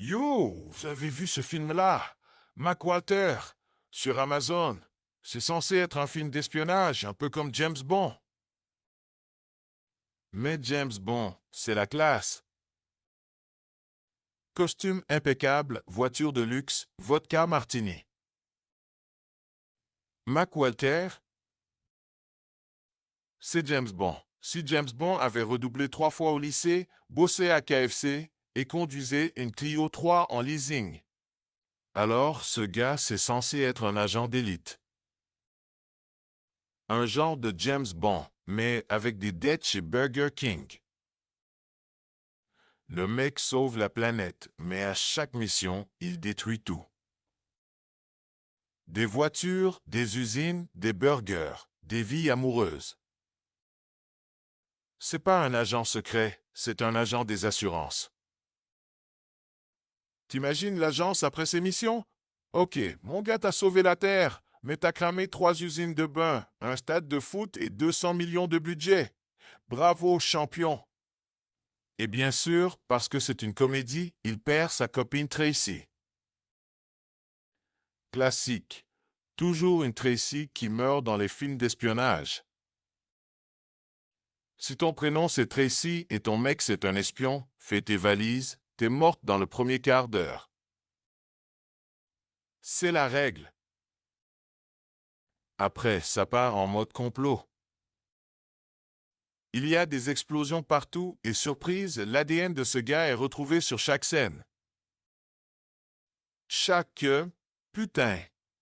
Yo, vous avez vu ce film-là? Mac Walter, sur Amazon. C'est censé être un film d'espionnage, un peu comme James Bond. Mais James Bond, c'est la classe. Costume impeccable, voiture de luxe, vodka martini. Mac Walter, c'est James Bond. Si James Bond avait redoublé 3 fois au lycée, bossé à KFC et conduisait une Clio 3 en leasing, alors ce gars, c'est censé être un agent d'élite. Un genre de James Bond, mais avec des dettes chez Burger King. Le mec sauve la planète, mais à chaque mission, il détruit tout. Des voitures, des usines, des burgers, des vies amoureuses. C'est pas un agent secret, c'est un agent des assurances. T'imagines l'agence après ses missions? Ok, mon gars t'a sauvé la Terre, mais t'as cramé 3 usines de bain, un stade de foot et 200 millions de budget. Bravo, champion! Et bien sûr, parce que c'est une comédie, il perd sa copine Tracy. Classique. Toujours une Tracy qui meurt dans les films d'espionnage. Si ton prénom c'est Tracy et ton mec c'est un espion, fais tes valises, t'es morte dans le premier quart d'heure. C'est la règle. Après, ça part en mode complot. Il y a des explosions partout et surprise, l'ADN de ce gars est retrouvé sur chaque scène. Chaque putain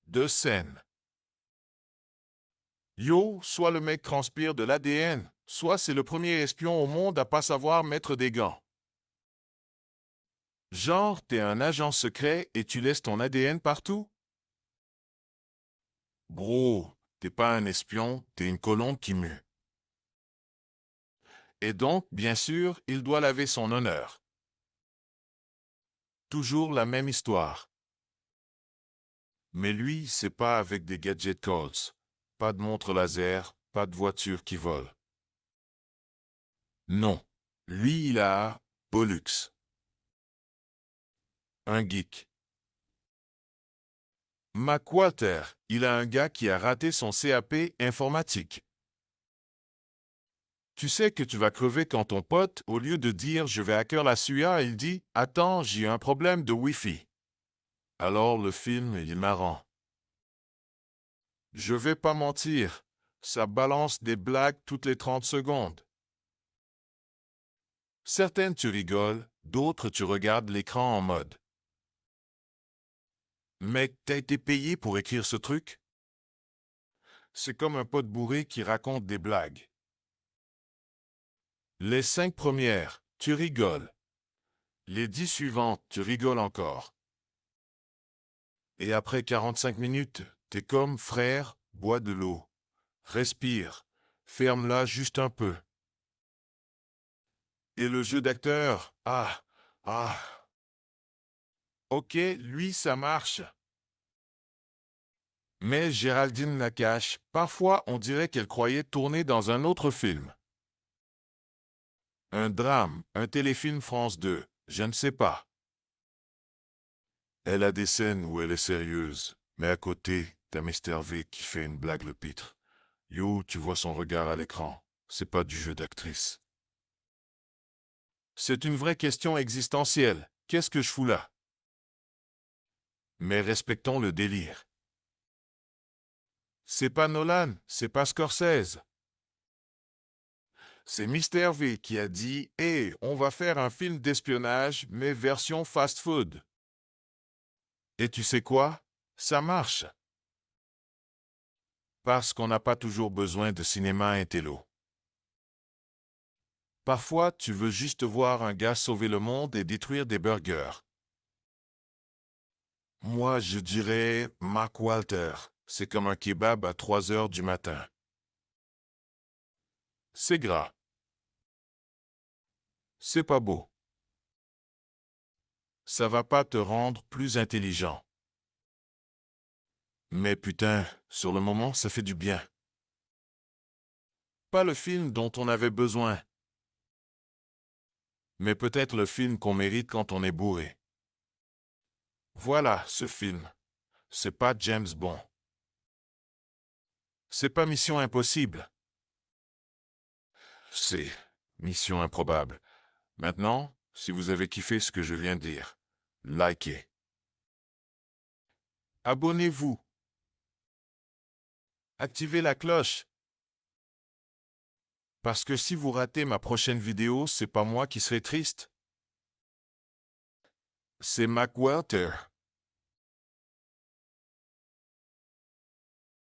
de scène. Yo, soit le mec transpire de l'ADN, soit c'est le premier espion au monde à pas savoir mettre des gants. Genre, t'es un agent secret et tu laisses ton ADN partout? Bro, t'es pas un espion, t'es une colombe qui mue. Et donc, bien sûr, il doit laver son honneur. Toujours la même histoire. Mais lui, c'est pas avec des gadget codes. Pas de montre laser, pas de voiture qui vole. Non. Lui, il a Pollux. Un geek. Mac Walter, il a un gars qui a raté son CAP informatique. Tu sais que tu vas crever quand ton pote, au lieu de dire je vais hacker la CIA, il dit attends, j'ai un problème de Wi-Fi. Alors le film, il est marrant. Je vais pas mentir, ça balance des blagues toutes les 30 secondes. Certaines tu rigoles, d'autres tu regardes l'écran en mode. Mec, t'as été payé pour écrire ce truc? C'est comme un pote bourré qui raconte des blagues. Les 5 premières, tu rigoles. Les 10 suivantes, tu rigoles encore. Et après 45 minutes, t'es comme frère, bois de l'eau. Respire. Ferme-la juste un peu. Et le jeu d'acteur, ah. Ok, lui, ça marche. Mais Géraldine Nakache, parfois on dirait qu'elle croyait tourner dans un autre film. Un drame, un téléfilm France 2, je ne sais pas. Elle a des scènes où elle est sérieuse, mais à côté, t'as Mister V qui fait une blague le pitre. Yo, tu vois son regard à l'écran. C'est pas du jeu d'actrice. C'est une vraie question existentielle. Qu'est-ce que je fous là? Mais respectons le délire. C'est pas Nolan, c'est pas Scorsese. C'est Mister V qui a dit « Hey, on va faire un film d'espionnage, mais version fast-food. » Et tu sais quoi? Ça marche. Parce qu'on n'a pas toujours besoin de cinéma intello. Parfois, tu veux juste voir un gars sauver le monde et détruire des burgers. Moi, je dirais Mark Walter. C'est comme un kebab à 3 heures du matin. C'est gras. C'est pas beau. Ça va pas te rendre plus intelligent. Mais putain, sur le moment, ça fait du bien. Pas le film dont on avait besoin. Mais peut-être le film qu'on mérite quand on est bourré. Voilà ce film. C'est pas James Bond. C'est pas Mission Impossible. C'est Mission Improbable. Maintenant, si vous avez kiffé ce que je viens de dire, likez. Abonnez-vous. Activez la cloche. Parce que si vous ratez ma prochaine vidéo, c'est pas moi qui serai triste. C'est Mac Walter.